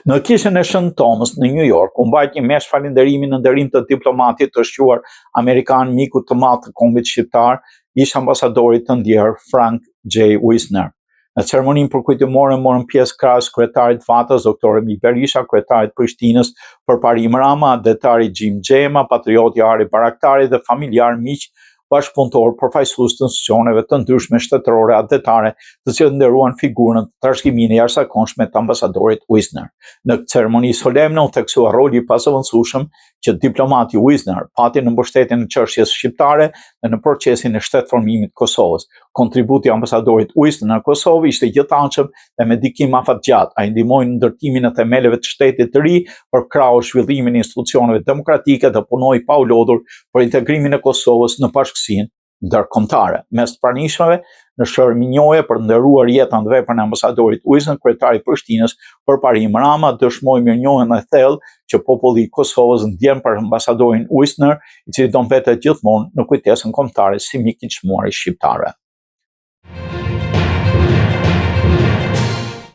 Në kishën e Shën Thomas në New York, u mbajt një mesh falënderimi në nderim të diplomatit të shquar amerikan, miku të madh të kombit shqiptar, ish ambasadori të ndjer Frank J. Wisner. Në ceremoninë përkujtimore morën pjesë krahas kryetarit Fatës, doktor Emil Berisha, kryetarit Prishtinës Përparim Rama, adetari Gjim Xhema, patrioti Ari Baraktari dhe familjar, miq, bashkëpunëtor, përfaqësues të institucioneve të ndryshme shtetërore adetare, të cilët nderuan figurën të trashëgiminë e jashtëzakonshme të ambasadorit Wisner. Në ceremoni solemne u theksua roli i pasaventësueshëm që diplomati Wisner pati në mbështetjen e çështjes shqiptare dhe në procesin e shtetformimit të Kosovës. Kontributi i ambasadorit Wisner në Kosovë ishte gjithanshëm dhe me ndikim afatgjat. Ai ndihmoi në ndërtimin e themeleve të shtetit të ri për krahun zhvillimin e institucioneve demokratike dhe punoi pa u lodhur për integrimin e Kosovës në bashkësinë ndërkombëtare. Mes të pranishmeve në shërminjoje për nderuar jetën dhe veprën e ambasadorit Wisner, kryetari i Prishtinës Përparim Rama dëshmoi mirënjohjen e thellë që populli i Kosovës ndjen për ambasadorin Wisner, i cili do mbetet gjithmonë në kujtesën kombëtare si mik i çmuar i shqiptarëve.